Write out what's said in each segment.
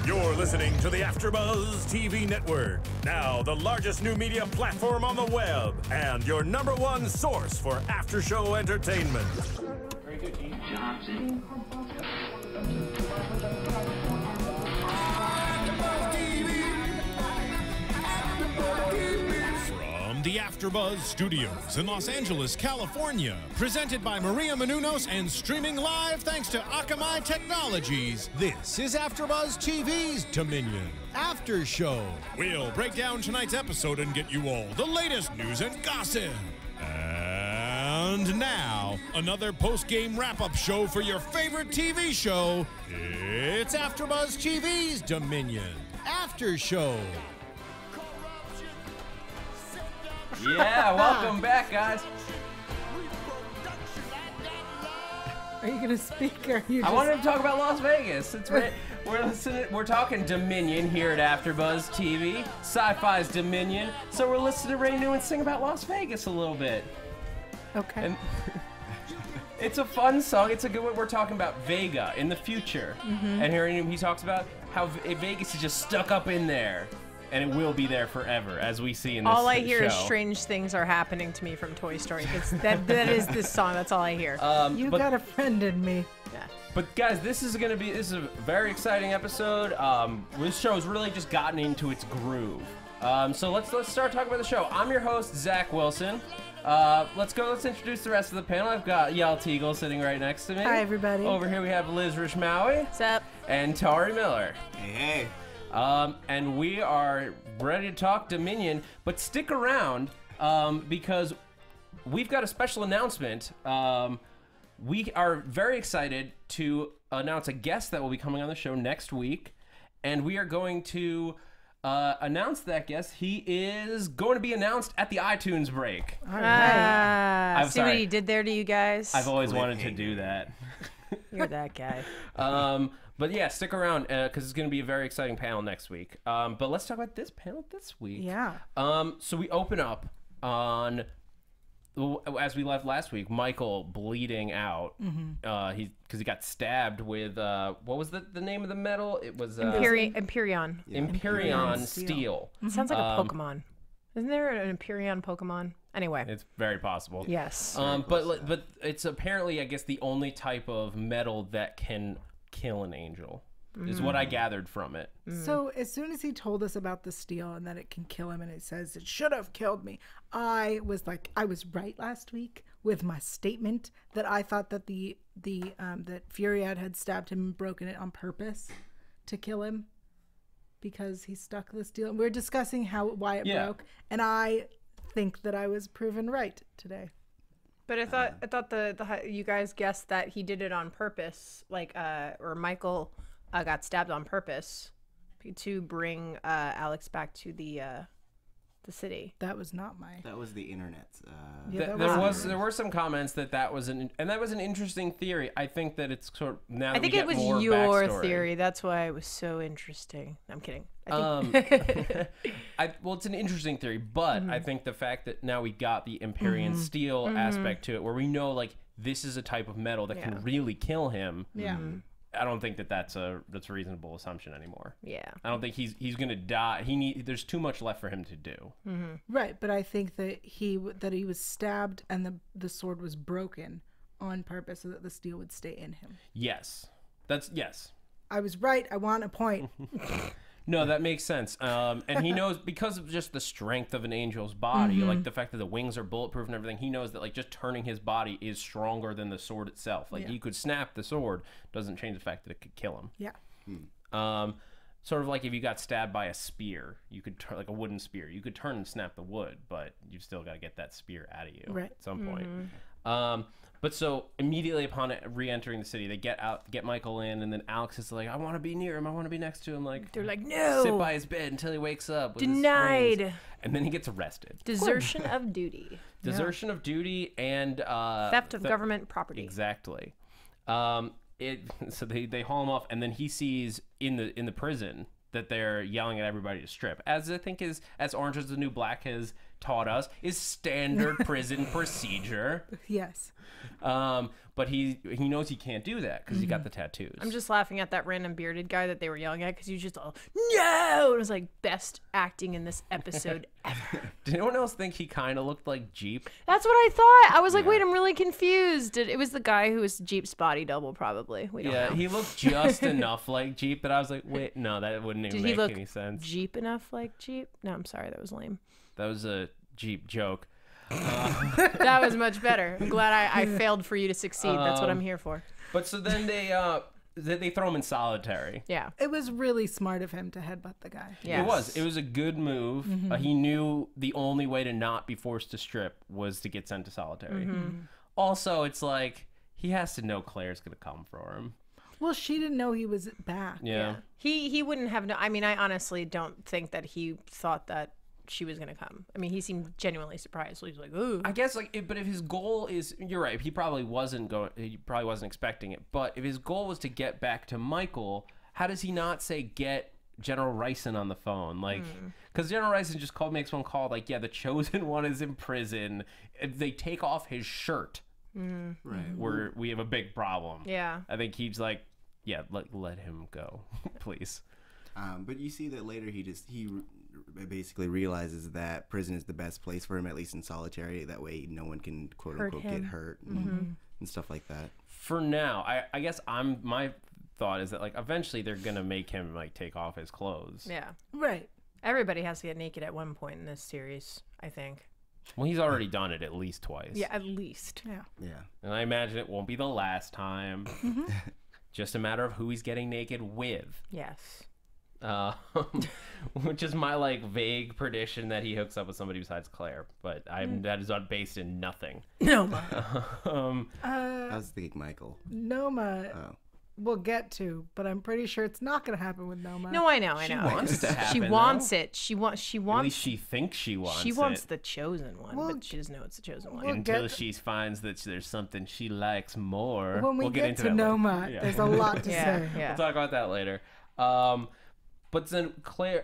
You're listening to the AfterBuzz TV Network, now the largest new media platform on the web, and your #1 source for after-show entertainment. Very good, Gene. Johnson. The AfterBuzz Studios in Los Angeles, California. Presented by Maria Menounos and streaming live thanks to Akamai Technologies. This is AfterBuzz TV's Dominion After Show. We'll break down tonight's episode and get you all the latest news and gossip. And now, another post-game wrap-up show for your favorite TV show. It's AfterBuzz TV's Dominion After Show. Yeah, welcome back, guys. Are you gonna speak, or are you? I wanted to talk about Las Vegas. We're talking Dominion here at AfterBuzz TV. SyFy's Dominion. So we're listening to Ray Newman sing about Las Vegas a little bit. Okay. And it's a fun song. It's a good one. We're talking about Vega in the future, and here he talks about how Vegas is just stuck up in there. And it will be there forever, as we see in this show. All I hear is strange things are happening to me from Toy Story. That is this song. That's all I hear. You got a friend in me. Yeah. But guys, this is a very exciting episode. This show has really just gotten into its groove. So let's start talking about the show. I'm your host, Zach Wilson. Let's introduce the rest of the panel. I've got Yael Tygiel sitting right next to me. Hi, everybody. Over here we have Liz Rishmawy. What's up? And Tauri Miller. Hey. And we are ready to talk Dominion, but stick around because we've got a special announcement. We are very excited to announce a guest that will be coming on the show next week, and we are going to announce that guest. He is going to be announced at the iTunes break. All right. I'm See sorry. what he did there to you guys? I've always wanted to do that. You're that guy. But yeah, stick around because it's going to be a very exciting panel next week. But let's talk about this panel this week. Yeah. So we open up on, as we left last week, Michael bleeding out. Because he got stabbed with what was the name of the metal? It was Empyreon. Empyreon steel. Sounds like a Pokemon. Isn't there an Empyreon Pokemon? Anyway. It's very possible. Yes. But it's apparently, I guess, the only type of metal that can kill an angel, is what I gathered from it. So as soon as he told us about the steel and that it can kill him, and it says it should have killed me, I was like, I was right last week with my statement that I thought that that Furiad had stabbed him and broken it on purpose to kill him because he stuck the steel. And we were discussing why it broke, and I think that I was proven right today. But I thought the you guys guessed that he did it on purpose, or Michael got stabbed on purpose to bring Alex back to the city. That was not my. That was the internet's. There were some comments that was an interesting theory. I think that it's sort of now. I think it was your theory. That's why it was so interesting. I'm kidding. Well, it's an interesting theory, but I think the fact that now we got the Empyrean steel aspect to it, where we know like this is a type of metal that can really kill him. Yeah. I don't think that's a reasonable assumption anymore. Yeah. I don't think he's gonna die. There's too much left for him to do. Right, but I think that he was stabbed and the sword was broken on purpose so that the steel would stay in him. Yes. Yes. I was right. I want a point. No, that makes sense. And he knows, because of just the strength of an angel's body, like the fact that the wings are bulletproof and everything, he knows that like just turning his body is stronger than the sword itself. Like he could snap the sword, doesn't change the fact that it could kill him. Yeah. Sort of like if you got stabbed by a spear, you could turn like a wooden spear. You could turn and snap the wood, but you've still got to get that spear out of you at some point. But so immediately upon re-entering the city, they get Michael in, and then Alex is like, "I want to be near him. I want to be next to him." Like they're like, "No, sit by his bed until he wakes up." With Denied. His and then he gets arrested. Desertion of duty. Desertion of duty and theft of government property. Exactly. So they haul him off, and then he sees in the prison that they're yelling at everybody to strip. As I think as Orange is the New Black has taught us is standard prison procedure. Yes. But he knows he can't do that because he got the tattoos. I'm just laughing at that random bearded guy that they were yelling at because he was just all, no! It was like best acting in this episode ever. Did anyone else think he kind of looked like Jeep? That's what I thought. I was like, wait, I'm really confused. It was the guy who was Jeep's body double, probably. We don't know. He looked just enough like Jeep that I was like, wait, no, that wouldn't even make any sense. Jeep enough like Jeep? No, I'm sorry, that was lame. That was a Jeep joke. That was much better. I'm glad I failed for you to succeed. That's what I'm here for. But so then they throw him in solitary. Yeah. It was really smart of him to headbutt the guy. Yes. It was a good move. He knew the only way to not be forced to strip was to get sent to solitary. Also, it's like he has to know Claire's gonna come for him. Well, she didn't know he was back. Yeah. He wouldn't have I mean, I honestly don't think that he thought that she was gonna come. I mean, he seemed genuinely surprised. So he's like, "Ooh." I guess but if his goal is, you're right. He probably wasn't expecting it. But if his goal was to get back to Michael, how does he not say get General Ryson on the phone? Like, because General Ryson just makes one call. Like, yeah, the Chosen One is in prison. If they take off his shirt, right? We have a big problem. Yeah. I think he's like, yeah, let him go, please. But you see that later he basically realizes that prison is the best place for him, at least in solitary. That way no one can quote unquote get hurt and stuff like that. For now, I guess my thought is that like eventually they're gonna make him like take off his clothes. Yeah. Right. Everybody has to get naked at one point in this series, I think. Well, he's already done it at least twice. Yeah, at least. Yeah. And I imagine it won't be the last time. Just a matter of who he's getting naked with. Yes. Which is my like vague prediction that he hooks up with somebody besides Claire, but that is not based in nothing. Noma. I was thinking Michael. Noma. We'll get to, but I'm pretty sure it's not going to happen with Noma. No, I know. She wants it to happen. She wants it. She wants. At least she thinks she wants it. She wants the chosen one, but she doesn't know it's the chosen one. Until she finds that there's something she likes more. When we'll get into Noma, there's a lot to say. Yeah. We'll talk about that later. But then Claire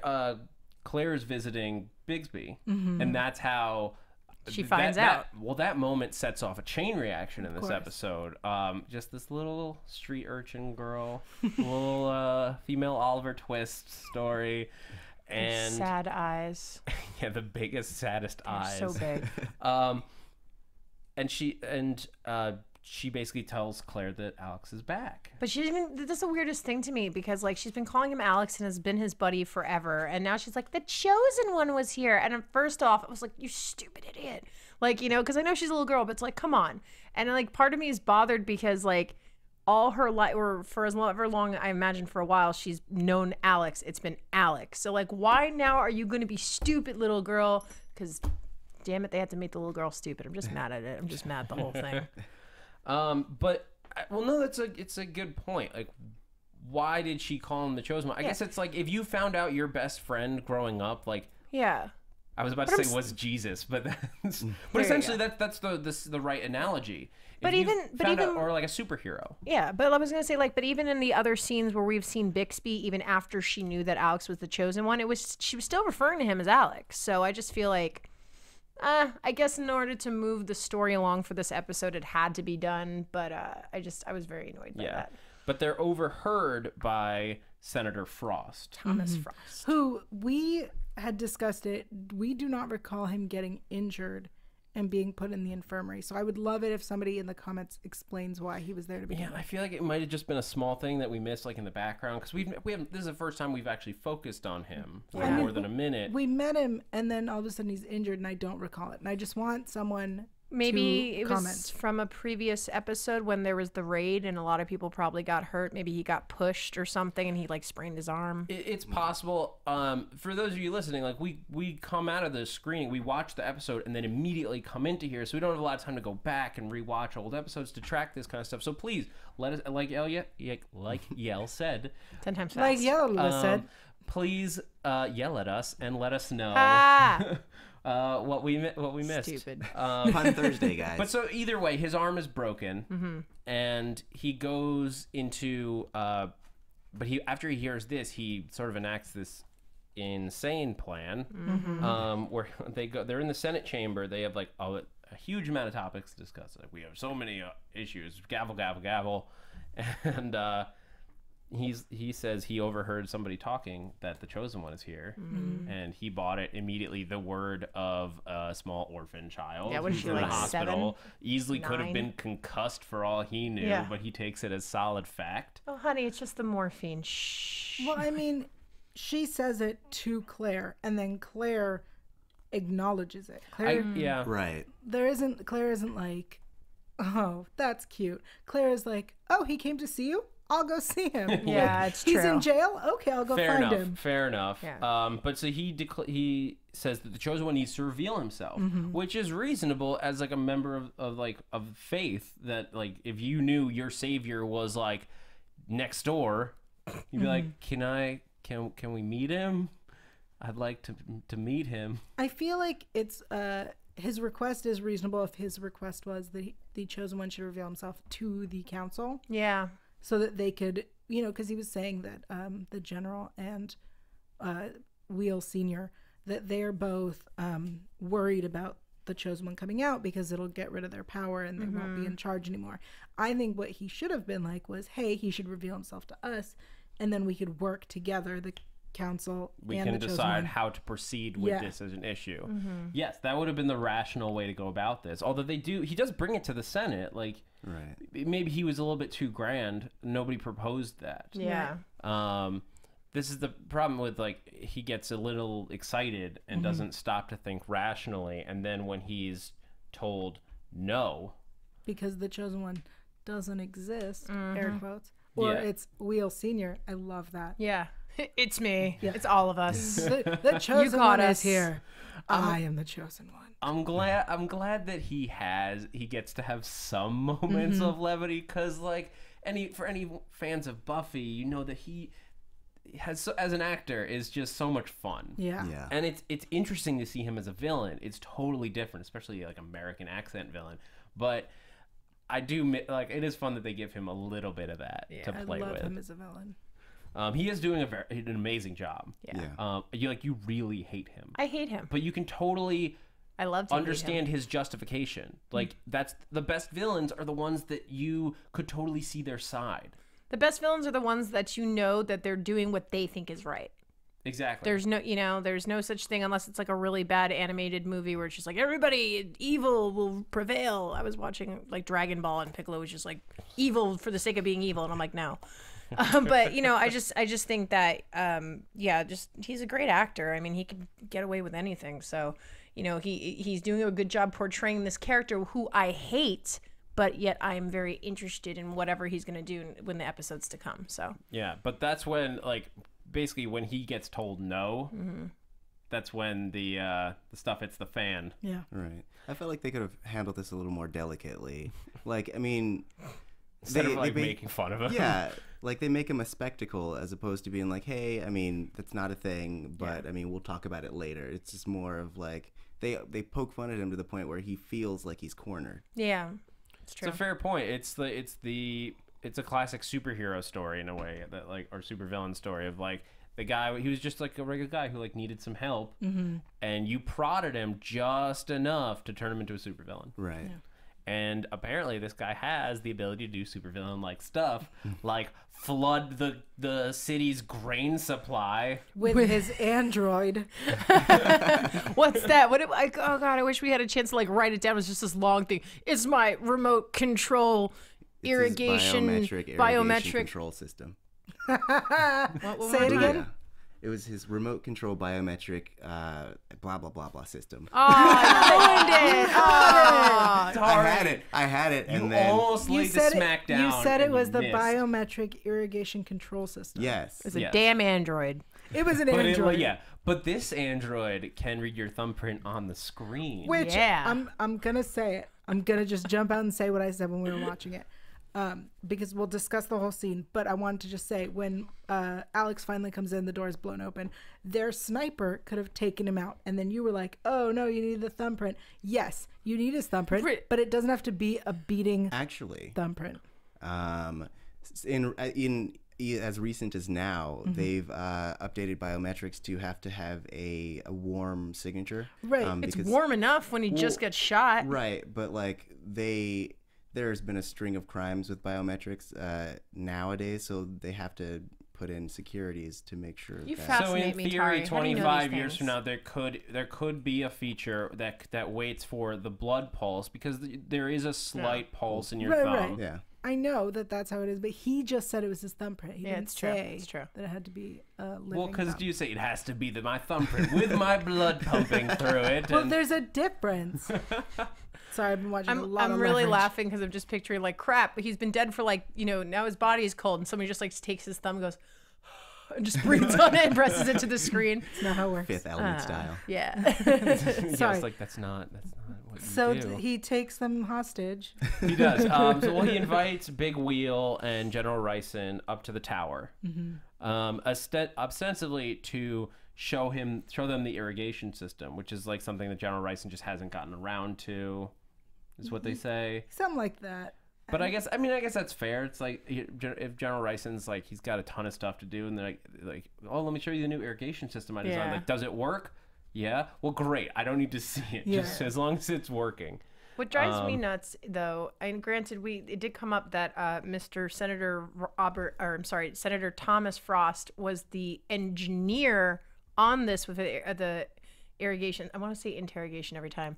is visiting Bigsby, and that's how she finds out. That moment sets off a chain reaction in this episode. Just this little street urchin girl, little female Oliver Twist story, and sad eyes. Yeah, the biggest, saddest eyes. So big. And she basically tells Claire that Alex is back. But that's the weirdest thing to me because like she's been calling him Alex and has been his buddy forever. And now she's like, the chosen one was here. And first off, I was like, you stupid idiot. Like, you know, because I know she's a little girl, but it's like, come on. And like part of me is bothered because like all her life, or for as long, I imagine for a while, she's known Alex. It's been Alex. So like, why now are you going to be stupid, little girl? Because damn it, they had to make the little girl stupid. I'm just mad at it. I'm just mad at the whole thing. But no, it's a good point. Like, why did she call him the chosen one? I guess it's like if you found out your best friend growing up, like I was about to say was Jesus, but essentially that's the right analogy. But even or like a superhero. Yeah, but I was gonna say like, but even in the other scenes where we've seen Bixby, even after she knew that Alex was the chosen one, she was still referring to him as Alex. So I just feel like. I guess in order to move the story along for this episode, it had to be done. But I was very annoyed by that. But they're overheard by Senator Frost. Thomas Frost. Who we had discussed it. We do not recall him getting injured and being put in the infirmary. So I would love it if somebody in the comments explains why he was there to begin with. I feel like it might have just been a small thing that we missed, like in the background, because we haven't. This is the first time we've actually focused on him for more than a minute. We met him, and then all of a sudden he's injured, and I don't recall it. And I just want someone. Maybe it was from a previous episode when there was the raid and a lot of people probably got hurt. Maybe he got pushed or something and he like sprained his arm. It's possible. For those of you listening, like we come out of the screening, we watch the episode and then immediately come into here, so we don't have a lot of time to go back and rewatch old episodes to track this kind of stuff. So please let us, like Yael said, 10 times fast. Like Yael said, please yell at us and let us know. What we missed. Stupid. Fun Thursday, guys. But so either way, his arm is broken, and he goes into. But after he hears this, he sort of enacts this insane plan, where they're in the Senate chamber. They have like a huge amount of topics to discuss. Like, we have so many issues. Gavel, gavel, gavel, and he says he overheard somebody talking that the Chosen One is here, and he bought it immediately. The word of a small orphan child who's in the hospital, 7, easily 9. Could have been concussed for all he knew, but he takes it as solid fact. Oh, honey, it's just the morphine. Shh. Well, I mean, she says it to Claire, and then Claire acknowledges it. Claire, right. Claire isn't like, oh, that's cute. Claire is like, oh, he came to see you? I'll go see him. Yeah, like, it's true. He's in jail? Okay, I'll go find him. Fair enough. Yeah. But so he says that the Chosen One needs to reveal himself, which is reasonable as like a member of faith, that like if you knew your savior was like next door, you'd be like, can we meet him? I'd like to meet him. I feel like it's his request is reasonable if his request was that the Chosen One should reveal himself to the council. Yeah. So that they could, because he was saying that the general and Wheel Senior, that they're both worried about the Chosen One coming out because it'll get rid of their power and they won't be in charge anymore. I think what he should have been like was, hey, he should reveal himself to us, and then we could work together, the council we and can the Chosen decide One. How to proceed with this as an issue. Yes, that would have been the rational way to go about this. Although he does bring it to the Senate, like, right. Maybe he was a little bit too grand. Nobody proposed that. Yeah. This is the problem with, like, he gets a little excited and doesn't stop to think rationally, and then when he's told no, because the Chosen One doesn't exist, air quotes, or it's Wheel Senior. I love that. Yeah. It's me. Yeah. It's all of us. The Chosen One is here. I am the Chosen One. I'm glad that he gets to have some moments of levity, because like for any fans of Buffy, you know that he has, as an actor, is just so much fun. Yeah. And it's interesting to see him as a villain. It's totally different, especially like American accent villain. But I do like, it is fun that they give him a little bit of that to play with. I love him as a villain. He is doing an amazing job. Yeah. You really hate him. I hate him. But you can totally I love to understand his justification. Like, that's the best villains are the ones that you could totally see their side. The best villains are the ones that you know that they're doing what they think is right. Exactly. There's no such thing unless it's like a really bad animated movie where it's just like everybody evil will prevail. I was watching like Dragon Ball and Piccolo was just like evil for the sake of being evil, and I'm like, no. But I just think that he's a great actor. I mean, he can get away with anything. So he's doing a good job portraying this character who I hate, but yet I'm very interested in whatever he's gonna do when the episodes to come. So yeah, but that's when basically when he gets told no, that's when the stuff hits the fan. Yeah, right. I felt like they could have handled this a little more delicately. Like, I mean, instead of making fun of him. Yeah, like they make him a spectacle as opposed to being like, hey, I mean, that's not a thing, but I mean, we'll talk about it later. It's just more of like they poke fun at him to the point where he feels like he's cornered. Yeah, it's true. It's a fair point. It's a classic superhero story in a way, that or supervillain story of like the guy, he was just like a regular guy who like needed some help, and you prodded him just enough to turn him into a supervillain. Right. Yeah. And apparently this guy has the ability to do supervillain-like stuff, like flood the city's grain supply with his android. What's that? Oh God, I wish we had a chance to like write it down. It's just this long thing. It's my remote control irrigation biometric control system. Say it again. Yeah. It was his remote control biometric blah blah blah blah system. Oh, I ruined it. Oh. I had it, and you then almost laid the smack down. You said it was the missed. Biometric irrigation control system. Yes. It's a damn android. It was an android. But this android can read your thumbprint on the screen. Which I'm gonna say it. I'm gonna just jump out and say what I said when we were watching it. Because we'll discuss the whole scene, but I wanted to just say when Alex finally comes in, the door is blown open. Their sniper could have taken him out, and then you were like, "Oh no, you need the thumbprint." Yes, you need his thumbprint, but it doesn't have to be a beating actually thumbprint. In as recent as now, they've updated biometrics to have a warm signature. Right. It's warm enough when he just gets shot. Right, but like there's been a string of crimes with biometrics nowadays, so they have to put in securities to make sure. You that... fascinate So in me, theory, Tauri. How do you know 25 these years from things? now, there could be a feature that waits for the blood pulse, because there is a slight pulse in your Right, thumb. right. Yeah. I know that that's how it is, but he just said it was his thumbprint. He didn't it's true. say It's true. that it had to be a living Well, because thumb. you say it has to be my thumbprint with my blood pumping through it. Well, and- there's a difference. Sorry, I've been watching a lot of I'm really Leverage. laughing because I'm just picturing like crap. He's been dead for like, you know, now his body is cold and somebody just like takes his thumb and goes and just breathes on it and presses it to the screen. That's not how it works. Fifth Element style. Yeah. yeah, Sorry. it's like that's not what So you do. he takes them hostage. He does. He invites Big Wheel and General Ryson up to the tower, ostensibly to show them the irrigation system, which is like something that General Ryson just hasn't gotten around to, is what they say. Something like that. But I guess that's fair. It's like if General Ryson's like he's got a ton of stuff to do, and they're like, oh, let me show you the new irrigation system I designed. Yeah. Like, does it work? Yeah. Well, great. I don't need to see it. Just Yeah. as long as it's working. What drives me nuts, though, and granted, it did come up that Senator Thomas Frost was the engineer on this with the irrigation. I want to say interrogation every time.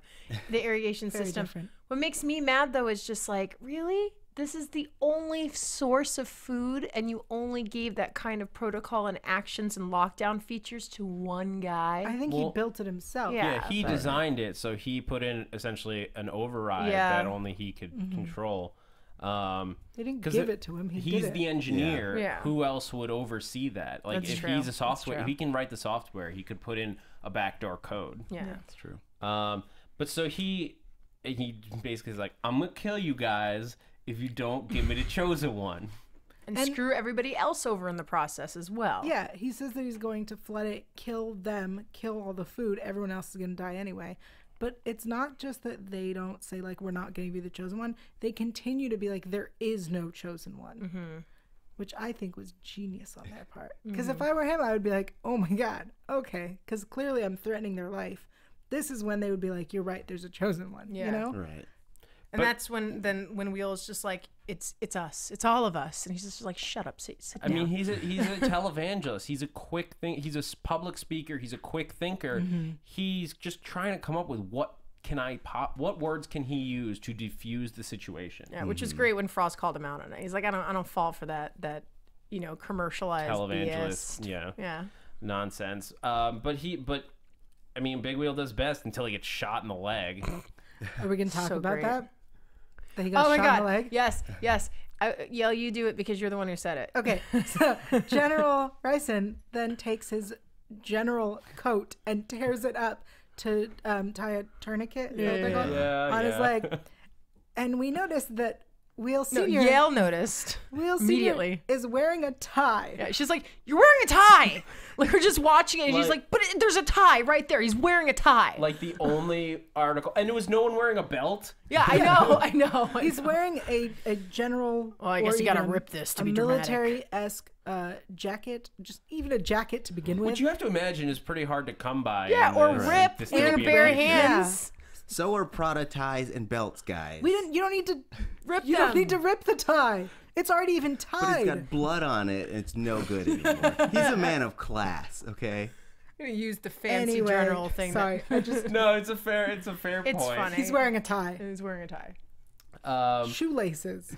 The irrigation Very system. different. What makes me mad, though, is just like, really? This is the only source of food, and you only gave that kind of protocol and actions and lockdown features to one guy? I think he built it himself. Yeah. Yeah, he but- designed it, so he put in essentially an override Yeah. that only he could control. They didn't 'Cause give it to him. He he's did the it. engineer. Yeah. Who else would oversee that? Like, That's if true. he's a That's software, true. if he can write the software, he could put in a backdoor code. Yeah. That's true. But so he basically is like, I'm gonna kill you guys if you don't give me the chosen one. And screw everybody else over in the process as well. Yeah, he says that he's going to flood it, kill them, kill all the food. Everyone else is going to die anyway. But it's not just that they don't say, like, we're not going to be the chosen one. They continue to be like, there is no chosen one. Which I think was genius on their part. Because if I were him, I would be like, oh my God, okay. Because clearly I'm threatening their life. This is when they would be like, you're right, there's a chosen one. Yeah. You know? Right. And that's when Wheel's just like, it's us, it's all of us, and he's just like, shut up, sit I down. mean, he's a televangelist. He's a quick he's a public speaker. He's a quick thinker. He's just trying to come up with what words can he use to diffuse the situation. Yeah, which is great when Frost called him out on it. He's like, I don't fall for that commercialized Televangelist, BS. yeah, nonsense. But I mean, Big Wheel does best until he gets shot in the leg. Are we going to talk So about great. that? That he got Oh my shot God! in the leg? Yes. Yael, you do it because you're the one who said it. Okay, so General Ryson then takes his general coat and tears it up to tie a tourniquet on his leg. And we noticed that Wheel No, Senior, Yael noticed Wheel immediately. Senior is wearing a tie. Yeah, she's like, "You're wearing a tie." Like we're just watching it, and she's Like- like, "But there's a tie right there. He's wearing a tie." Like the only article, and it was no one wearing a belt. yeah, I know. He's wearing a general. Well, I guess or you gotta even rip this to a be dramatic. military-esque jacket, just even a jacket to begin with. Which you have to imagine is pretty hard to come by. Yeah, in or this rip dystopian in bare age. hands. So are Prada ties and belts, guys. You don't need to Rip You them. don't need to rip the tie. It's already even But it's tied. got blood on it, and it's no good anymore. He's a man of class, okay? I'm gonna use the fancy Anyway, general thing. sorry, I just No, it's a fair It's point. funny. he's wearing a tie. He's wearing a tie. Shoelaces.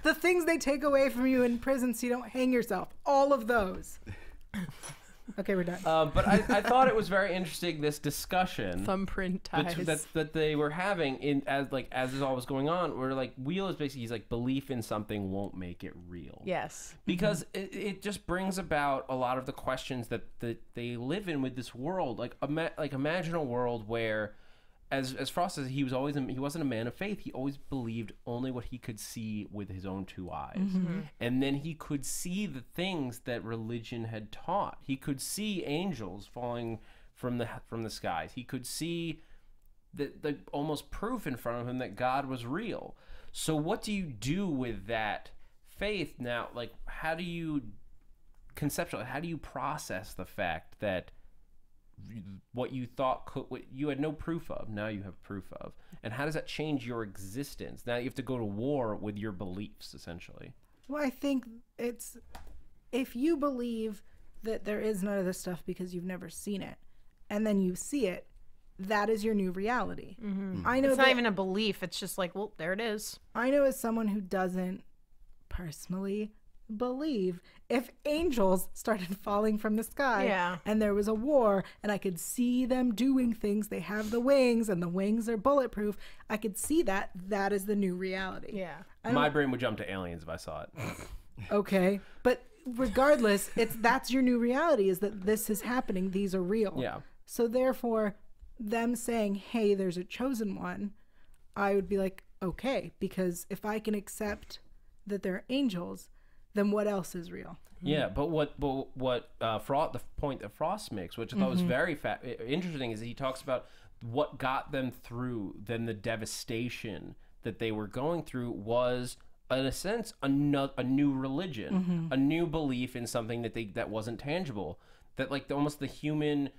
The things they take away from you in prison so you don't hang yourself. All of those. Okay, we're done. But I thought it was very interesting, this discussion Thumbprint ties. that they were having as this all was going on, where like Wheel is basically, he's like, belief in something won't make it real. Yes. Because it just brings about a lot of the questions that they live in with this world. Like imagine a world where, as Frost says, he wasn't a man of faith. He always believed only what he could see with his own two eyes, and then he could see the things that religion had taught. He could see angels falling from the skies. He could see the almost proof in front of him that God was real. So what do you do with that faith now, like, how do you conceptualize, how do you process the fact that what you thought what you had no proof of, now you have proof of, and how does that change your existence? Now you have to go to war with your beliefs, essentially. Well, I think it's, if you believe that there is none of this stuff because you've never seen it, and then you see it, that is your new reality. I know It's not even a belief. It's just like, well, there it is. I know as someone who doesn't personally believe, if angels started falling from the sky and there was a war and I could see them doing things, they have the wings and the wings are bulletproof, I could see that. That is the new reality. Yeah. My brain would jump to aliens if I saw it. Okay. But regardless, that's your new reality, is that this is happening. These are real. Yeah. So therefore, them saying, hey, there's a chosen one, I would be like, okay, because if I can accept that they're angels, then what else is real? Yeah, but what the point that Frost makes, which I thought was very interesting, is that he talks about what got them through, then the devastation that they were going through was, in a sense, a new religion, a new belief in something that wasn't tangible, that like almost the human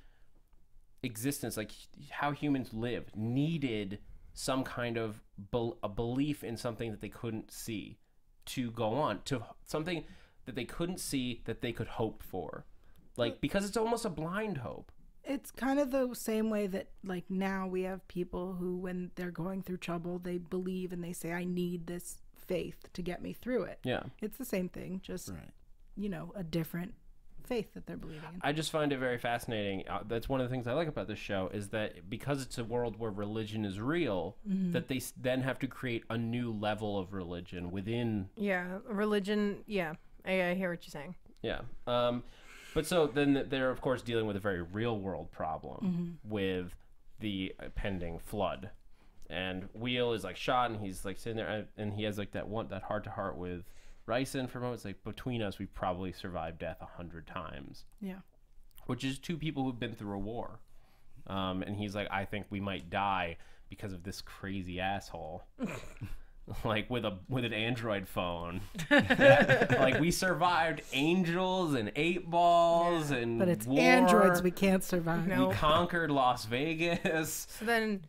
existence, like how humans live, needed some kind of a belief in something that they couldn't see to go on, to something that they couldn't see that they could hope for, like, because it's almost a blind hope. It's kind of the same way that, like, now we have people who, when they're going through trouble, they believe and they say, I need this faith to get me through it. Yeah. It's the same thing, just, you know, a different faith that they're believing in. I just find it very fascinating. That's one of the things I like about this show, is that because it's a world where religion is real, that they then have to create a new level of religion within. Yeah, religion. Yeah, I hear what you're saying. Yeah. But so then they're, of course, dealing with a very real world problem with the pending flood. And Wheel is like shot, and he's like sitting there, and he has like that heart to heart with Ryson for a moment. It's like, between us, we've probably survived death 100 times. Yeah. Which is two people who've been through a war. And he's like, I think we might die because of this crazy asshole. Like with an Android phone. Like, we survived angels and 8 balls and But it's war. androids we can't survive. No. We conquered Las Vegas. So then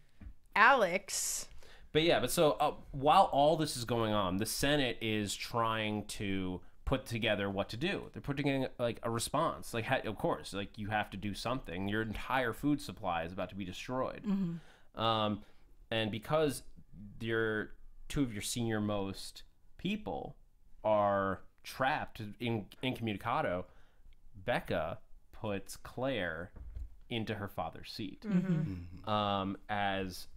Alex... But so while all this is going on, the Senate is trying to put together what to do. They're putting in like a response. Like, of course, like, you have to do something. Your entire food supply is about to be destroyed. And because two of your senior most people are trapped incommunicado, Becca puts Claire into her father's seat as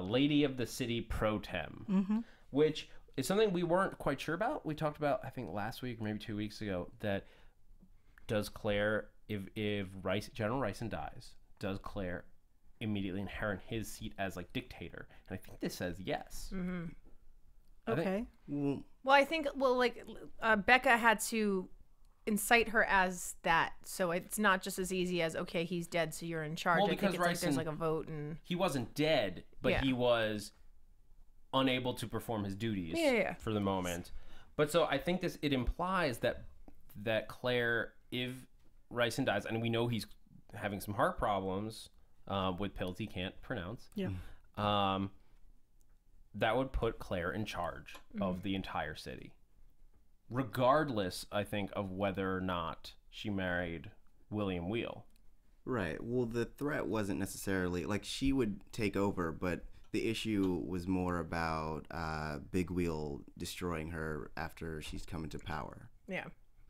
Lady of the City Pro Tem, which is something we weren't quite sure about. We talked about, I think, last week or maybe 2 weeks ago, that does Claire, if General Ryson dies, does Claire immediately inherit his seat as like dictator? And I think this says yes. Okay. Well, I think, Becca had to incite her as that, so it's not just as easy as, okay, he's dead, so you're in charge. Well, I think because it's like there's like a vote, and he wasn't dead, but he was unable to perform his duties for the moment. But so I think it implies that Claire, if Ryson dies, and we know he's having some heart problems with pills he can't pronounce. Yeah. That would put Claire in charge of the entire city, regardless, I think, of whether or not she married William Wheel. Right. Well, the threat wasn't necessarily like she would take over, but the issue was more about Big Wheel destroying her after she's come into power. Yeah.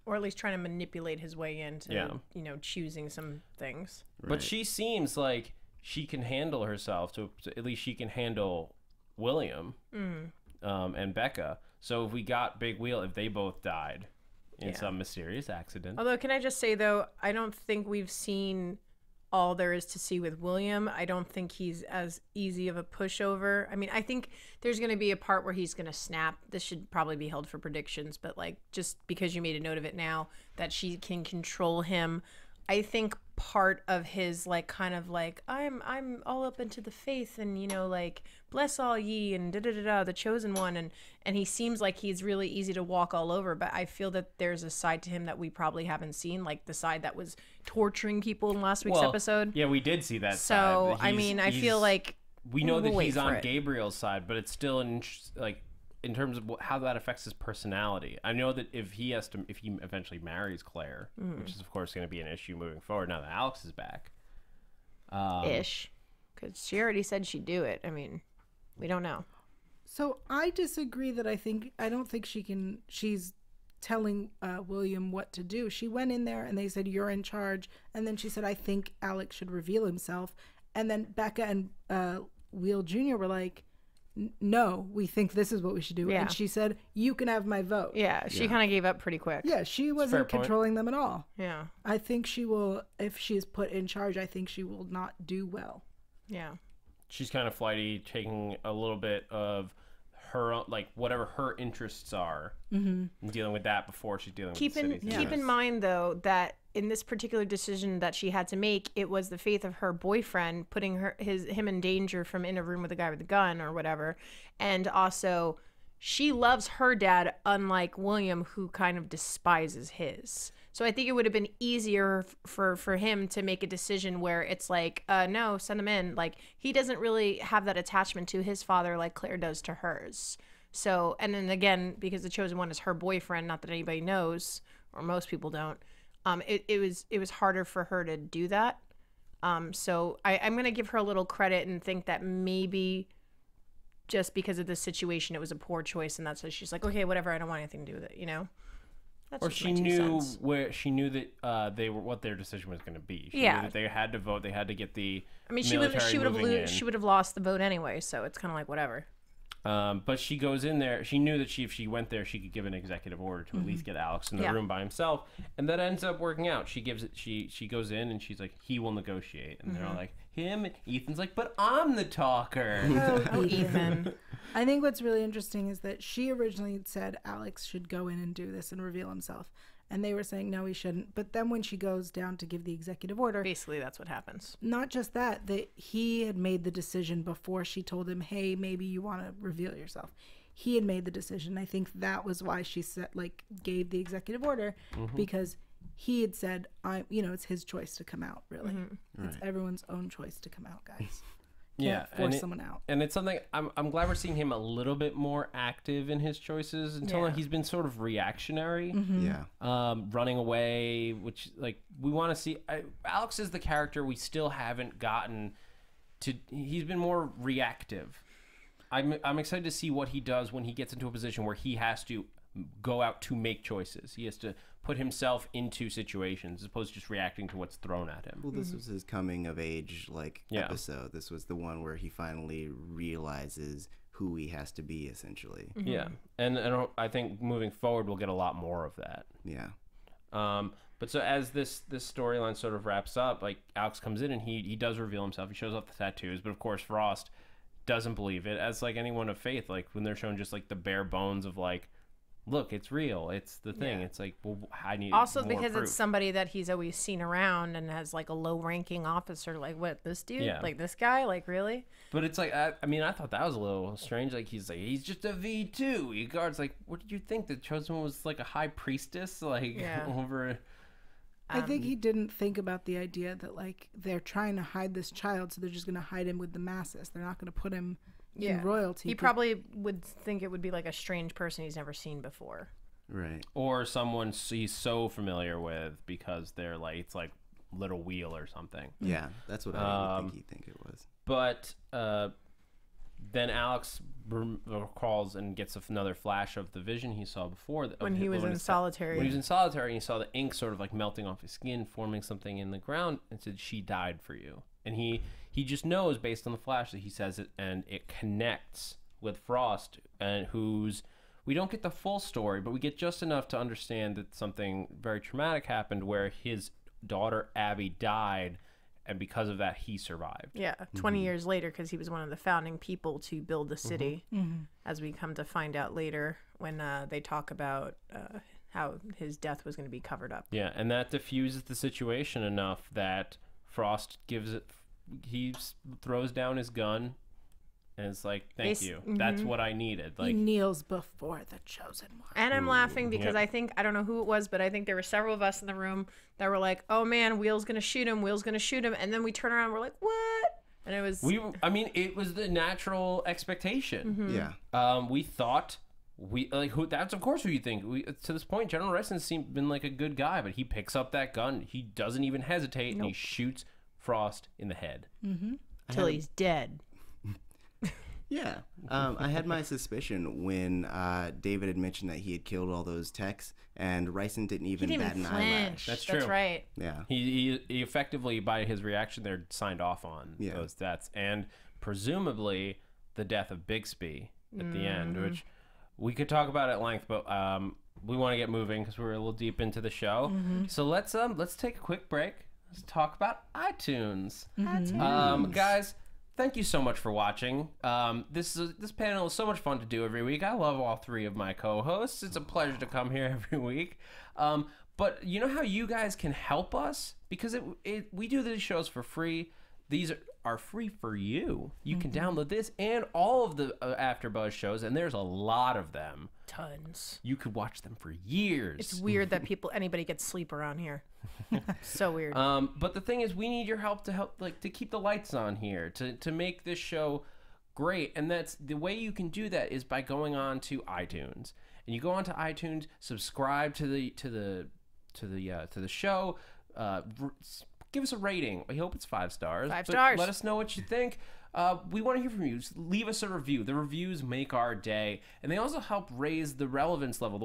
Or at least trying to manipulate his way into, choosing some things. Right. But she seems like she can handle herself, to at least she can handle William and Becca. So if we got Big Wheel, if they both died in some mysterious accident. Although, can I just say, though, I don't think we've seen all there is to see with William. I don't think he's as easy of a pushover. I mean, I think there's going to be a part where he's going to snap. This should probably be held for predictions, but like, just because you made a note of it now, that she can control him. I think part of his like kind of like I'm all up into the faith and you know like bless all ye and the chosen one and he seems like he's really easy to walk all over, but I feel that there's a side to him that we probably haven't seen, like the side that was torturing people in last week's episode. Yeah, we did see that side. So I mean I feel like we know that he's on Gabriel's side, but it's still in terms of how that affects his personality. I know that if he eventually marries Claire, which is of course going to be an issue moving forward now that Alex is back. Ish. Because she already said she'd do it. I mean, we don't know. So I disagree that I don't think she's telling William what to do. She went in there and they said, you're in charge. And then she said, I think Alex should reveal himself. And then Becca and Will Jr. were like, no, we think this is what we should do. Yeah. And she said, you can have my vote. Yeah, she kind of gave up pretty quick. Yeah, she wasn't controlling them at all. Yeah. I think she will, if she is put in charge, I think she will not do well. Yeah. She's kind of flighty, taking a little bit of her, like, whatever her interests are, and dealing with that before she's dealing with the city. Keep in mind, though, that in this particular decision that she had to make, it was the faith of her boyfriend putting him in danger from in a room with a guy with a gun or whatever. And also, she loves her dad, unlike William, who kind of despises his. So I think it would have been easier for him to make a decision where it's like, no, send him in. Like, he doesn't really have that attachment to his father like Claire does to hers. So, and then again, because the chosen one is her boyfriend, not that anybody knows, or most people don't, it was harder for her to do that. So I'm going to give her a little credit and think that maybe just because of the situation, it was a poor choice. And that's why she's like, okay, whatever. I don't want anything to do with it, you know? That's or she knew that they were what their decision was going to be. She knew that they had to vote. They had to get the. I mean, she would have lost the vote anyway. So it's kind of like whatever. But she goes in there. She knew that if she went there, she could give an executive order to at least get Alex in the room by himself, and that ends up working out. She gives it. She goes in and she's like, he will negotiate, and they're all like, him. And Ethan's like, but I'm the talker. Oh, Ethan. I think what's really interesting is that she originally said Alex should go in and do this and reveal himself. And they were saying, no, he shouldn't. But then when she goes down to give the executive order. Basically, that's what happens. Not just that he had made the decision before she told him, hey, maybe you want to reveal yourself. He had made the decision. I think that was why she said, gave the executive order, because he had said, it's his choice to come out, really. It's everyone's own choice to come out, guys. Can't force someone out. And it's something I'm glad we're seeing him a little bit more active in his choices. Until now, he's been sort of reactionary. Running away, which we want to see. Alex is the character we still haven't gotten to. He's been more reactive. I'm excited to see what he does when he gets into a position where he has to go out to make choices. He has to put himself into situations as opposed to just reacting to what's thrown at him. Well, this was his coming of age episode. This was the one where he finally realizes who he has to be, essentially. Yeah, and I think moving forward we'll get a lot more of that. Yeah. But so as this storyline sort of wraps up, Alex comes in and he does reveal himself. He shows off the tattoos, but of course Frost doesn't believe it, as anyone of faith. When they're shown just the bare bones of look, it's real. It's the thing. Yeah. It's well, I need also more because proof. It's somebody that he's always seen around and has a low-ranking officer. What, this dude? Yeah. This guy? Really? But it's I thought that was a little strange. He's just a V2. He guards. What did you think? The chosen one was a high priestess? Over. I think he didn't think about the idea that they're trying to hide this child, so they're just going to hide him with the masses. They're not going to put him in royalty. He probably would think it would be a strange person he's never seen before. Right. Or someone he's so familiar with because they're it's Little Wheel or something. Yeah, that's what I would think it was. But then Alex recalls and gets another flash of the vision he saw before. When he was in solitary. When he was in solitary, and he saw the ink sort of melting off his skin, forming something in the ground, and said, she died for you. And he just knows based on the flash that he says it, and it connects with Frost, and we don't get the full story, but we get just enough to understand that something very traumatic happened where his daughter Abby died, and because of that he survived. Yeah, 20 years later, because he was one of the founding people to build the city, as we come to find out later when they talk about how his death was going to be covered up. Yeah, and that diffuses the situation enough that Frost gives it. He throws down his gun, and it's like, "Thank you. That's what I needed." Like, he kneels before the chosen one. And I'm laughing because I don't know who it was, but I think there were several of us in the room that were like, "Oh man, Wheel's gonna shoot him. Wheel's gonna shoot him," and then we turn around, and we're like, "What?" And it was. I mean, it was the natural expectation. Yeah. We thought. That's of course who you think. To this point, General Reson's been like a good guy, but he picks up that gun. He doesn't even hesitate, and he shoots Frost in the head. Till he's dead. Yeah. I had my suspicion when David had mentioned that he had killed all those techs, and Ryson didn't even bat an eyelash. That's true. That's right. Yeah. He effectively, by his reaction there, signed off on those deaths, and presumably the death of Bixby at the end, which we could talk about at length, but we want to get moving because we're a little deep into the show. So let's take a quick break. Let's talk about iTunes. Guys, thank you so much for watching. This panel is so much fun to do every week. I love all three of my co-hosts. It's a pleasure to come here every week. But you know how you guys can help us? Because we do these shows for free. These are free for you. You can download this and all of the AfterBuzz shows, and there's a lot of them. Tons. You could watch them for years. It's weird that anybody gets sleep around here. So weird. But the thing is, we need your help to keep the lights on here, to make this show great. And that's the way you can do that is by going on to iTunes. And you go on to iTunes, subscribe to the show, give us a rating. I hope it's 5 stars. 5 but stars. Let us know what you think. We want to hear from you. Leave us a review. The reviews make our day, and they also help raise the relevance level,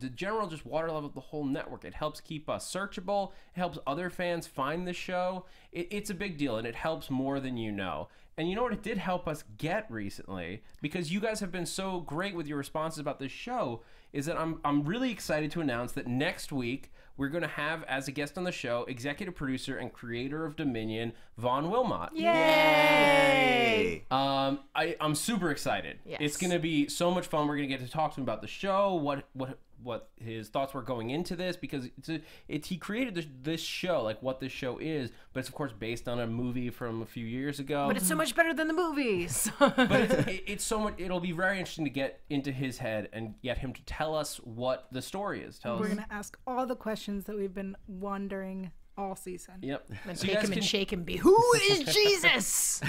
the general water level of the whole network. It helps keep us searchable. It helps other fans find the show. It's a big deal, and it helps more than you know. And you know what it did help us get recently, because you guys have been so great with your responses about this show, is that I'm really excited to announce that next week we're going to have, as a guest on the show, executive producer and creator of Dominion, Vaughn Wilmot. Yay! I'm super excited. Yes. It's going to be so much fun. We're going to get to talk to him about the show, what his thoughts were going into this, because he created this show, like what this show is, but it's of course based on a movie from a few years ago. But it's so much better than the movies. But it's so much. It'll be very interesting to get into his head and get him to tell us what the story is. We're gonna ask all the questions that we've been wondering all season. Yep. And take him and shake him. Who is Jesus?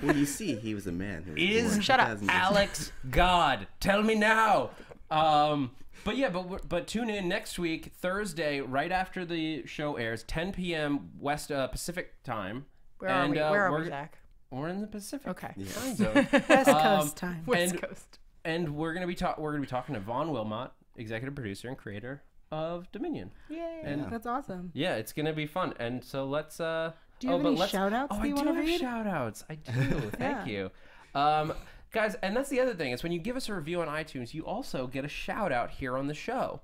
Well, you see, he was a man. Who was Is born Shut up, 2000 Alex God? Tell me now. But yeah, but tune in next week, Thursday, right after the show airs, 10 p.m. West Pacific time. Where are we, Zach? We're in the Pacific. Okay. Time zone. West Coast time. West Coast. And we're gonna be talking to Vaughn Wilmot, executive producer and creator of Dominion. Yay. And That's awesome. yeah, it's gonna be fun. And so let's. Do you have any shout-outs that you want to read? I do have shout-outs. I do. Thank you. Guys, and that's the other thing, is when you give us a review on iTunes, you also get a shout-out here on the show.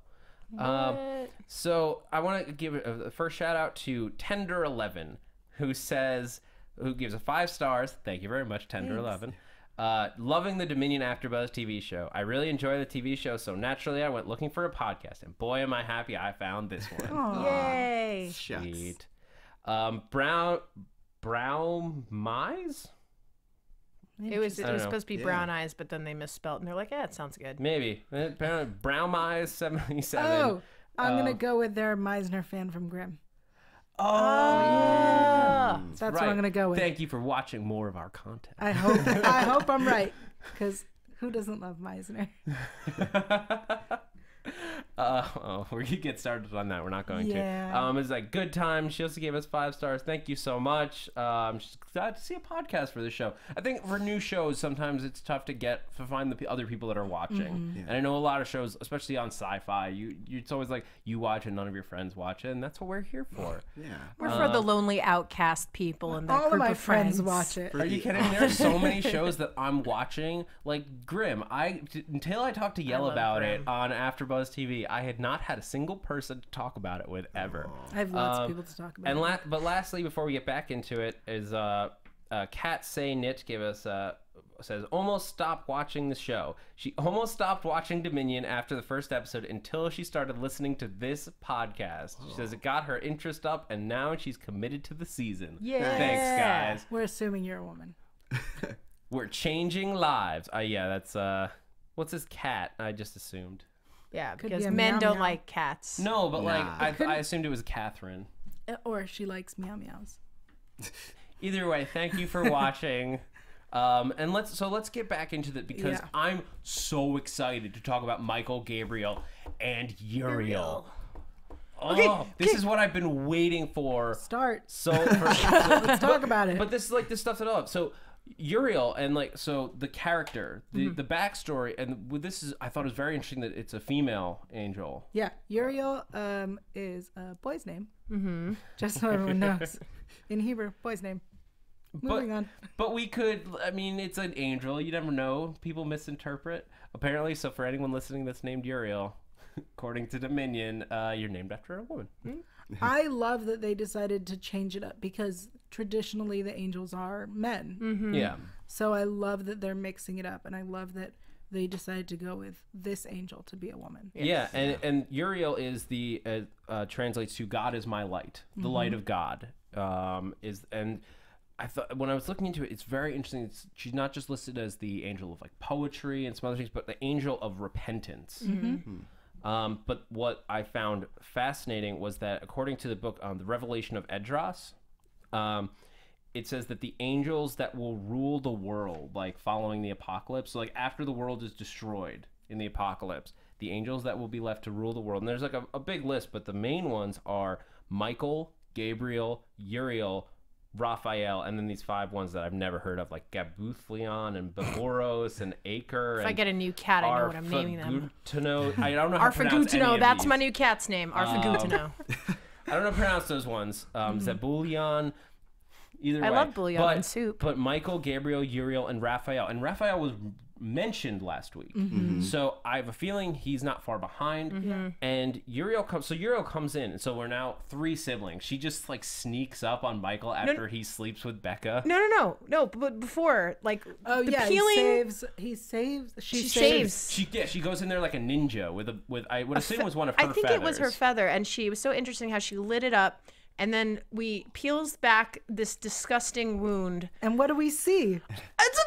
So I want to give a first shout-out to Tender11, who gives a 5 stars. Thank you very much, Tender11. Loving the Dominion AfterBuzz TV show. I really enjoy the TV show, so naturally I went looking for a podcast, and boy am I happy I found this one. Yay. Sweet. Brown Mize? It was supposed to be Brown Eyes, but then they misspelled, and they're like, "Yeah, it sounds good." Maybe. Brown Mize 77. Oh, I'm gonna go with their Meisner fan from Grimm. Oh, yeah. That's what I'm gonna go with. Thank you for watching more of our content. I hope I'm right, because who doesn't love Meisner? We could get started on that. We're not going Yeah. to. It's like good time. She also gave us 5 stars. Thank you so much. She's glad to see a podcast for the show. I think for new shows, sometimes it's tough to find the other people that are watching. Yeah. And I know a lot of shows, especially on SyFy, it's always like you watch and none of your friends watch it, and that's what we're here for. Yeah. We're for the lonely outcast people and that All of group my of friends watch it. Are you kidding? There's so many shows that I'm watching, like Grimm. Until I talked to Yael love about Grimm. it on AfterBuzz TV, I had not had a single person to talk about it with ever. I have lots of people to talk about. And but lastly, before we get back into it, is Kat Say Knit gave us says, almost stopped watching the show. She almost stopped watching Dominion after the first episode until she started listening to this podcast. She says it got her interest up, and now she's committed to the season. Yeah. Thanks, guys. We're assuming you're a woman. We're changing lives. Yeah, that's, what's his cat? I just assumed. Yeah, Could because be a men meow don't meow. like cats. No, but Nah. I assumed it was Catherine. Or she likes meow meows. Either way, thank you for watching. And let's get back into it because Yeah. I'm so excited to talk about Michael, Gabriel, and Uriel. Oh, this is what I've been waiting for. Start. So Let's talk about it. But this is like the stuff that I love. So Uriel and so the character, the backstory, and with this is I thought it was very interesting that it's a female angel. Yeah, Uriel is a boy's name. Mm-hmm. Just so everyone knows. In Hebrew, boy's name. Moving on. But we could, I mean, it's an angel. You never know. People misinterpret. Apparently, so for anyone listening that's named Uriel, according to Dominion, you're named after a woman. I love that they decided to change it up because traditionally the angels are men. Yeah. So I love that they're mixing it up, and I love that they decided to go with this angel to be a woman. Yeah, and Uriel is the translates to God is my light, the light of God. I thought when I was looking into it, it's very interesting. She's not just listed as the angel of like poetry and some other things, but the angel of repentance. But what I found fascinating was that according to the book, The Revelation of Esdras, it says that the angels that will rule the world, like following the apocalypse, so like after the world is destroyed in the apocalypse, the angels that will be left to rule the world. And there's like a big list, but the main ones are Michael, Gabriel, Uriel, Raphael, and then these 5 ones that I've never heard of, like Gabuthleon and Baboros and Acre. If I get a new cat, I know what I'm naming them. I don't know how to pronounce any Arfagutino, of that's these. my new cat's name. Arfagutino. I don't know how to pronounce those ones. Zebulion. Either way. I love bouillon and soup. But Michael, Gabriel, Uriel, and Raphael. And Raphael was mentioned last week. So I have a feeling he's not far behind. And Uriel comes in. And so we're now 3 siblings. She just like sneaks up on Michael after he sleeps with Becca. No. But before, like, Oh the yeah, peeling. he saves. She saves. She goes in there like a ninja with I would assume it was one of her I think feathers. it was her feather, and it was so interesting how she lit it up, and then we peels back this disgusting wound. And what do we see? It's a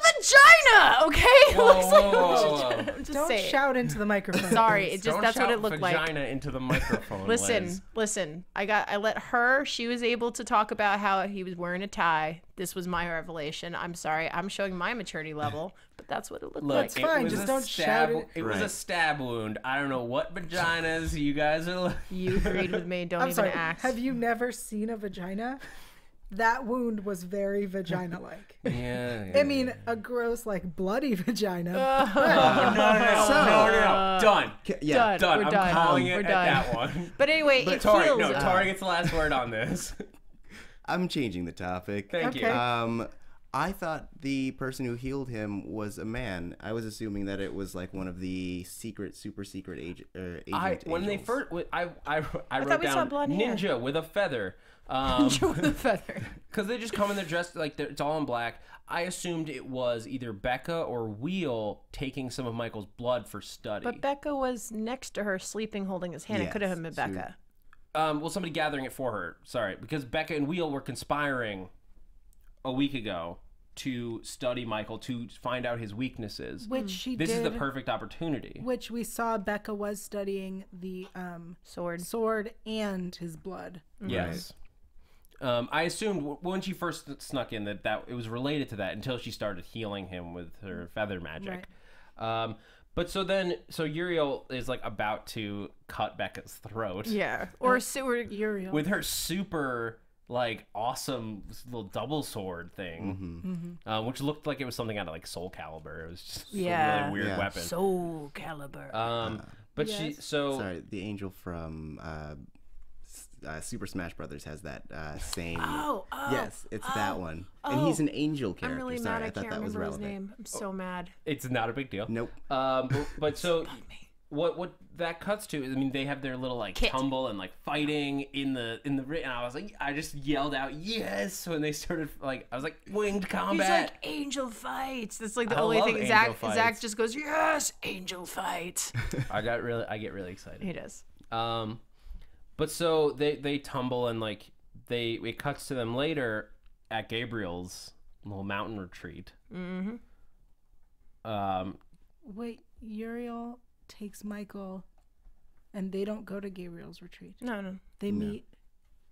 vagina, okay? It looks like whoa. I'm just Don't saying. shout into the microphone. Sorry, please. it just Don't that's what shout it looked like. vagina into the microphone. Liz. Listen. I let her. She was able to talk about how he was wearing a tie. This was my revelation. I'm sorry. I'm showing my maturity level, but that's what it looked Look, like. It's fine, was just a don't shout it. It was a stab wound. I don't know what vaginas you guys are. You agreed with me. Don't I'm even sorry. act. Have you never seen a vagina? That wound was very vagina-like. Yeah. I mean, a gross, like, bloody vagina. No. Done. Yeah. Done. Done. We're I'm done. calling it We're at done. that one. But anyway, But it Tauri, feels. Tauri gets the last word on this. I'm changing the topic. Thank Okay. you. I thought the person who healed him was a man. I was assuming that it was like one of the super secret agent. When they angels. first, I thought wrote we saw down blonde hair. ninja with a feather. with a feather. Because they just come in, they're dressed like it's all in black. I assumed it was either Becca or Wheel taking some of Michael's blood for study. But Becca was next to her, sleeping, holding his hand. It could have been Yes, Becca. Well, somebody gathering it for her. Sorry, because Becca and Wheel were conspiring a week ago to study Michael to find out his weaknesses. Which she This did. is the perfect opportunity. Which we saw Becca was studying the sword and his blood. Yes. I assumed when she first snuck in that it was related to that until she started healing him with her feather magic. Right. But so Uriel is like about to cut Becca's throat. Yeah. Or Uriel. With her super like awesome little double sword thing, which looked like it was something out of like Soul Calibur. It was just a really weird weapon. Soul Calibur. But Yes. Sorry, the angel from Super Smash Brothers has that same. Yes, it's that one, and he's an angel character. I'm really Sorry, mad I I thought can't that was remember his relevant. name. I'm so mad. it's not a big deal. Nope. But so what that cuts to is, I mean, they have their little like tumble and like fighting in the ring, and I was like, I just yelled out yes when they started, like, I was like, winged combat. He's like, angel fights. That's like the I only love thing. angel Zach fights. just goes, yes, angel fight. I get really excited. He does. But so they tumble, and like it cuts to them later at Gabriel's little mountain retreat. Mm-hmm. Wait, Uriel takes Michael, and they don't go to Gabriel's retreat. No. They meet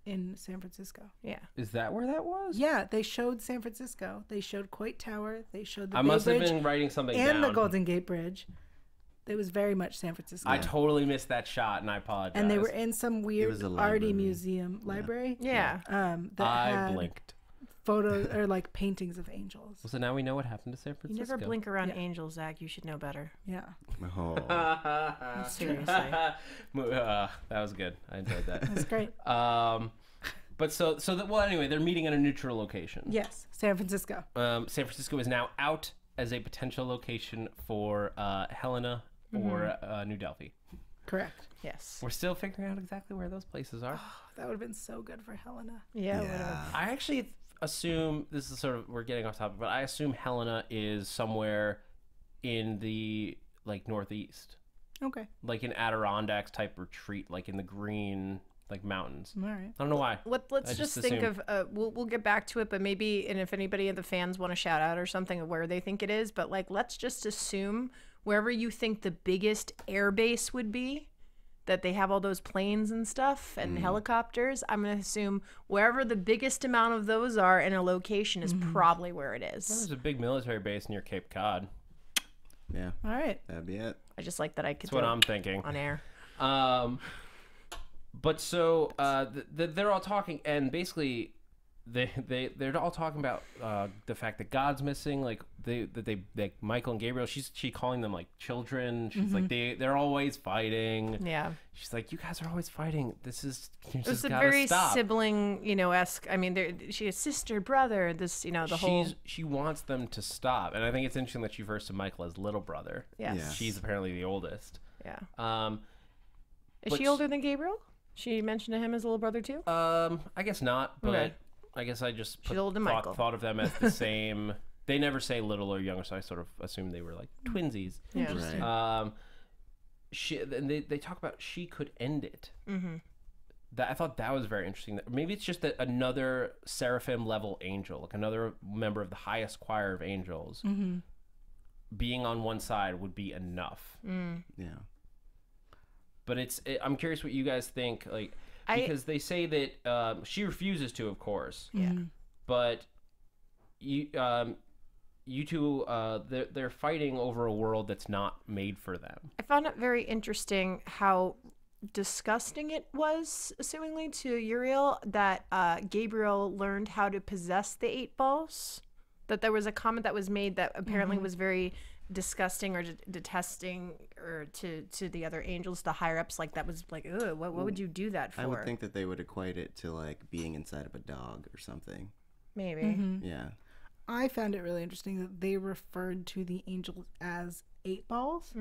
in San Francisco. Yeah. Is that where that was? Yeah, they showed San Francisco. They showed Coit Tower. They showed the I Bay must have Bridge been writing something and down. the Golden Gate Bridge. It was very much San Francisco. I totally missed that shot, and I apologize. And they were in some weird was a arty library. library. Yeah. That I had blinked. photos or like paintings of angels. So now we know what happened to San You Francisco. never blink around angels, Zach. You should know better. Yeah. Oh. Seriously. That was good. I enjoyed that. That's great. But well, anyway, they're meeting at a neutral location. Yes, San Francisco. San Francisco is now out as a potential location for Helena or New Delphi. Correct. Yes. We're still figuring out exactly where those places are. That would have been so good for Helena. Yeah. I actually assume, this is sort of, we're getting off topic, but I assume Helena is somewhere in the like northeast, Okay. like an Adirondacks type retreat, like in the green like mountains. All right. I don't know why. Let's I just just think assume. of we'll get back to it, but maybe, and if anybody of the fans want to shout out or something of where they think it is, but like let's just assume wherever you think the biggest air base would be, that they have all those planes and stuff and helicopters. I'm gonna assume wherever the biggest amount of those are in a location is probably where it is. There's a big military base near Cape Cod. Yeah. All right. That'd be it. I just like that I could That's what do I'm thinking. on air. But so they're all talking, and basically they're all talking about the fact that God's missing. Like like Michael and Gabriel, she calling them like children. She's like they're always fighting. Yeah. She's like, you guys are always fighting. This is It's just a gotta very stop. sibling, esque. I mean, she has sister, brother. This, the whole. She wants them to stop, and I think it's interesting that she refers to Michael as little brother. Yes. Yeah. She's apparently the oldest. Yeah. Is but she older than Gabriel? She mentioned to him as a little brother too. I guess not, but Okay. I guess I just She's older than Michael. thought of them as the same. They never say little or younger, so I sort of assumed they were like twinsies. Yeah. Right. And they talk about she could end it. Mm-hmm. That I thought that was very interesting. Maybe it's just that another seraphim level angel, like another member of the highest choir of angels, being on one side would be enough. Yeah. But I'm curious what you guys think, like, because they say that she refuses to, of course. Yeah. But you two, they're fighting over a world that's not made for them. I found it very interesting how disgusting it was, assumingly to Uriel, that Gabriel learned how to possess the 8 balls. That there was a comment that was made that apparently was very disgusting or detesting or to the other angels, the higher ups, like that was like, ugh, what would you do that for? I would think that they would equate it to like being inside of a dog or something. Maybe. Yeah. I found it really interesting that they referred to the angels as 8 balls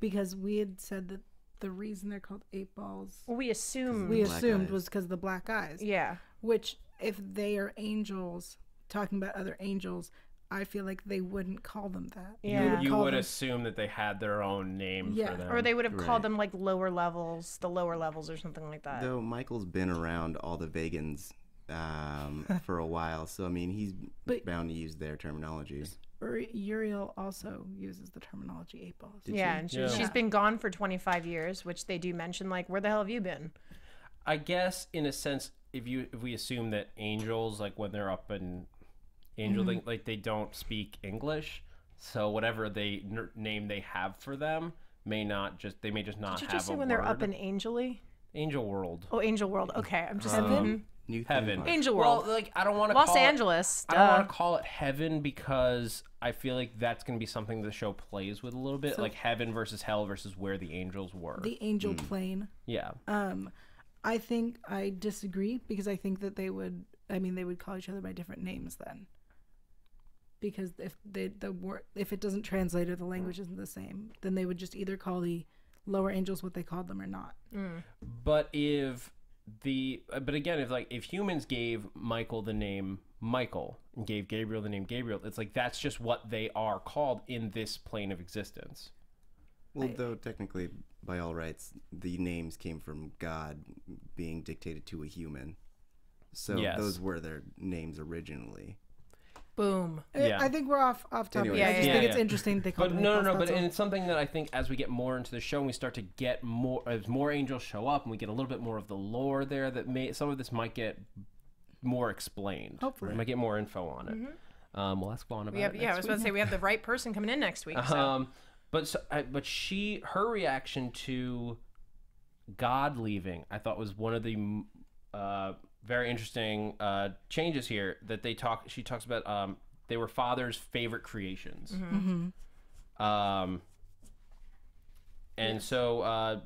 because we had said that the reason they're called 8 balls, Well, we assume. we Black assumed eyes. was because of the black eyes. Yeah. Which, if they are angels, talking about other angels, I feel like they wouldn't call them that. Yeah. You call would them- assume that they had their own name Yeah. for them. Or they would have called Right. them like lower levels, the lower levels or something like that. Though Michael's been around all the Vegans for a while, so I mean he's But- bound to use their terminology. Uriel also uses the terminology 8 balls. Yeah, and Yeah. she's been gone for 25 years, which they do mention, like, where the hell have you been? I guess in a sense, if we assume that angels, like when they're up in angel, like they don't speak English, so whatever name they have for them may just not Did you have just say a when they're up word. in Angely? Angel World. Oh, Angel World. Okay, I'm just Heaven? New theme Heaven. park. Angel World. Well, like I don't want to Los call Angeles. It, I don't duh. want to call it heaven because I feel like that's going to be something the show plays with a little bit, like heaven versus hell versus where the angels were. The angel plane. Yeah. I think I disagree because I think that they would call each other by different names then. Because if it doesn't translate or the language isn't the same, then they would just either call the lower angels what they called them or not. But but again, if humans gave Michael the name Michael and gave Gabriel the name Gabriel, it's like that's just what they are called in this plane of existence. Well, though technically, by all rights, the names came from God being dictated to a human. So those were their names originally. Boom. Yeah. I think we're off topic. Anyway. I just think it's interesting they call But them no, Michaels, but that's all. it's something that I think as we get more into the show and we start to get more, as more angels show up and we get a little bit more of the lore there, that some of this might get more explained. Hopefully. We might get more info on it. We'll ask Vaughn about it. I was about to say we have the right person coming in next week. So. But her reaction to God leaving, I thought was one of the very interesting changes here that she talks about. They were Father's favorite creations. And so,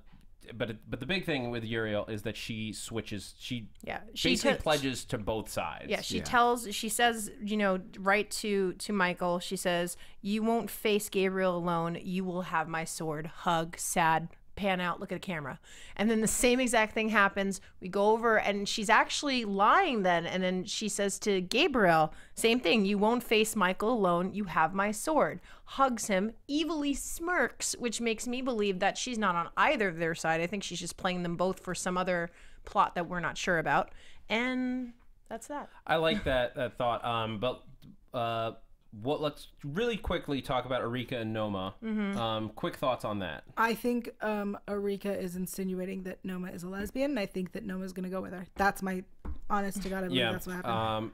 but the big thing with Uriel is that she switches. She basically pledges to both sides. Yeah, she says, right to Michael, she says, "You won't face Gabriel alone. You will have my sword." Hug, sad, pan out, look at the camera. And then the same exact thing happens. We go over and she's actually lying then. And then she says to Gabriel, same thing. "You won't face Michael alone. You have my sword." Hugs him, evilly smirks, which makes me believe that she's not on either of their side. I think she's just playing them both for some other plot that we're not sure about. And that's that. I like that thought. But let's really quickly talk about Erika and Noma. Quick thoughts on that. I think Erika is insinuating that Noma is a lesbian, and I think that Noma's going to go with her. That's my honest to God, I believe that's what happened.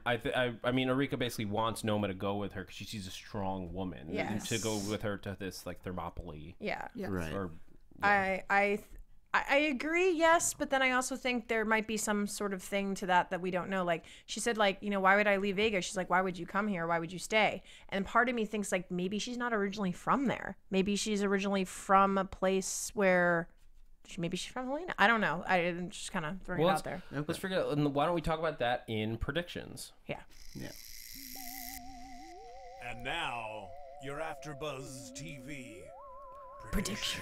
I mean, Erika basically wants Noma to go with her because she sees a strong woman. Yes. To go with her to this like Thermopylae. Yeah. Right. I agree, yes, but then I also think there might be some sort of thing to that we don't know. Like she said, like, why would I leave Vega? She's like, why would you come here? Why would you stay? And part of me thinks like maybe she's not originally from there. Maybe she's originally from a place where maybe she's from Helena. I don't know. I'm just kind of throwing it out there. Let's figure out. Why don't we talk about that in predictions? Yeah. And now, your AfterBuzz TV Predictions.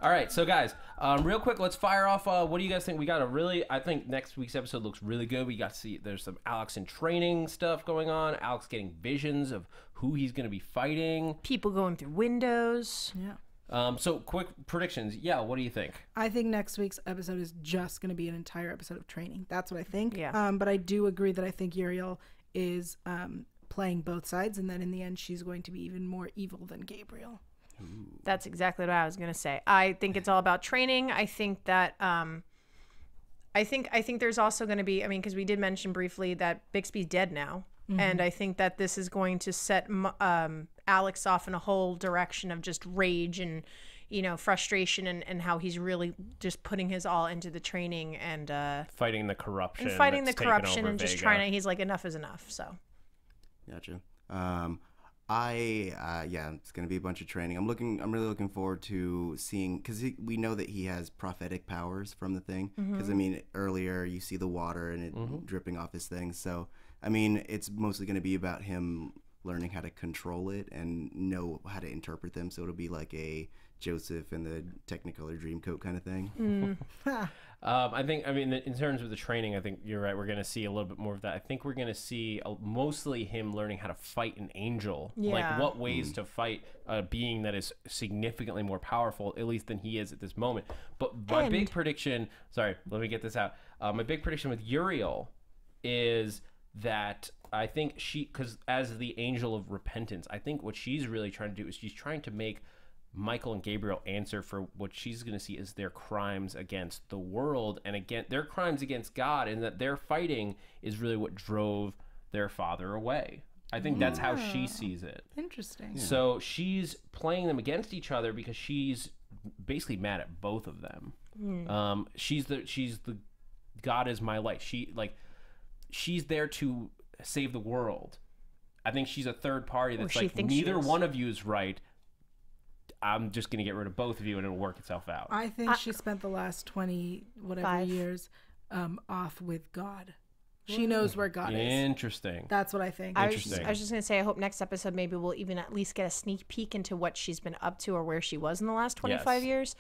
All right, so guys, real quick, let's fire off. What do you guys think? I think next week's episode looks really good. We got to see there's some Alex in training stuff going on. Alex getting visions of who he's going to be fighting. People going through windows. Yeah. So quick predictions. Yeah, what do you think? I think next week's episode is just going to be an entire episode of training. That's what I think. Yeah. But I do agree that I think Uriel is playing both sides, and then in the end, she's going to be even more evil than Gabriel. That's exactly what I was gonna say. I think it's all about training. I think that I think there's also going to be, because we did mention briefly that Bixby's dead now, and I think that this is going to set Alex off in a whole direction of just rage and frustration and how he's really just putting his all into the traiing and fighting the corruption and just trying to. He's like, enough is enough. So. Gotcha. It's gonna be a bunch of training. I'm really looking forward to seeing, because we know that he has prophetic powers from the thing. Because earlier you see the water and it dripping off his thing. So it's mostly gonna be about him learning how to control it and know how to interpret them. So it'll be like a Joseph and the Technicolor Dreamcoat kind of thing. I think, in terms of the training, I think you're right. We're going to see a little bit more of that. I think we're going to see mostly him learning how to fight an angel. Yeah. Like what ways to fight a being that is significantly more powerful, at least than he is at this moment. But my big prediction, sorry, let me get this out. My big prediction with Uriel is that I think because as the angel of repentance, I think what she's really trying to do is she's trying to make Michael and Gabriel answer for what she's going to see as their crimes against the world and their crimes against God, and that their fighting is really what drove their father away. I think that's how she sees it. Interesting. Yeah. So she's playing them against each other because she's basically mad at both of them. She's the God is my light. She's there to save the world. I think she's a third party that's like, neither one of you is right. I'm just going to get rid of both of you and it'll work itself out. I think she spent the last 20 whatever years off with God. She knows where God is. Interesting. That's what I think. I was just gonna say, I hope next episode maybe we'll even at least get a sneak peek into what she's been up to or where she was in the last 25 years.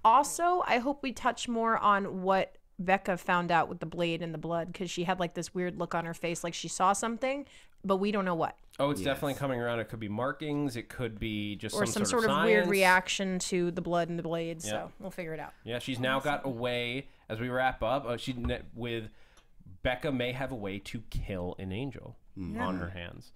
Also, I hope we touch more on what Vega found out with the blade and the blood, because she had like this weird look on her face, like she saw something, but we don't know what. Oh, it's definitely coming around. It could be markings. It could be just some sort of science. Weird reaction to the blood and the blade. So we'll figure it out. Yeah, she's now got a way, as we wrap up, Vega may have a way to kill an angel on her hands.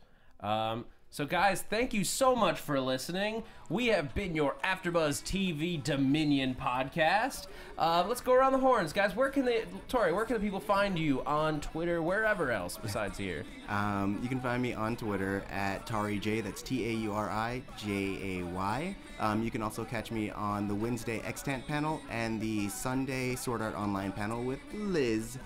So guys, thank you so much for listening. We have been your AfterBuzz TV Dominion podcast. Let's go around the horns, guys. Tauri, where can the people find you on Twitter, wherever else besides here? You can find me on Twitter at TauriJ. That's TaurijAY. You can also catch me on the Wednesday Extant panel and the Sunday Sword Art Online panel with Liz.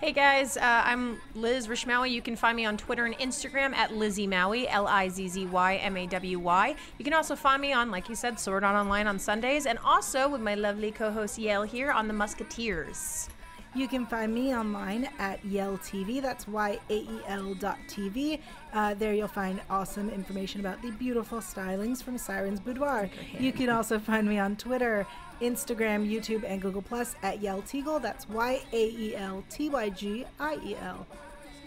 Hey guys, I'm Liz Rishmawy. You can find me on Twitter and Instagram at Lizzie Mawy, LIZZYMAWY. You can also find me on, like you said, Sword Art Online on Sundays, and also with my lovely co-host Yael here on The Musketeers. You can find me online at Yael TV. That's YAEL.TV. There you'll find awesome information about the beautiful stylings from Siren's Boudoir. You can also find me on Twitter, Instagram, YouTube, and Google Plus at Yael Tygiel. That's YAELTYGIEL.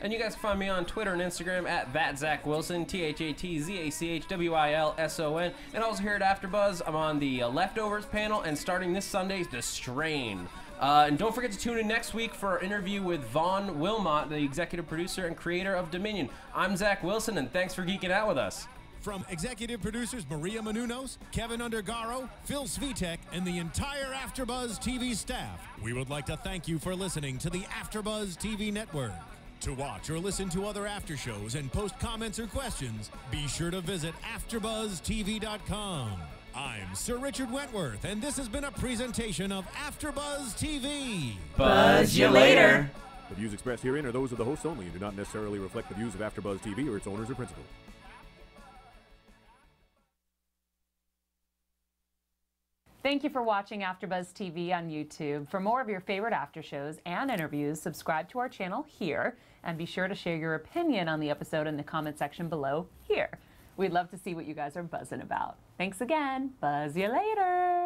And you guys can find me on Twitter and Instagram at @ZachWilson, ThatZachWilson. And also here at AfterBuzz, I'm on the Leftovers panel, and starting this Sunday, The Strain. And don't forget to tune in next week for our interview with Vaughn Wilmot, the executive producer and creator of Dominion. I'm Zach Wilson, and thanks for geeking out with us. From executive producers Maria Menounos, Kevin Undergaro, Phil Svitek, and the entire AfterBuzz TV staff, we would like to thank you for listening to the AfterBuzz TV network. To watch or listen to other after shows and post comments or questions, be sure to visit AfterBuzzTV.com. I'm Sir Richard Wentworth, and this has been a presentation of AfterBuzz TV. Buzz you later. The views expressed herein are those of the hosts only and do not necessarily reflect the views of AfterBuzz TV or its owners or principals. Thank you for watching AfterBuzz TV on YouTube. For more of your favorite after shows and interviews, subscribe to our channel here, and be sure to share your opinion on the episode in the comment section below here. We'd love to see what you guys are buzzing about. Thanks again. Buzz you later.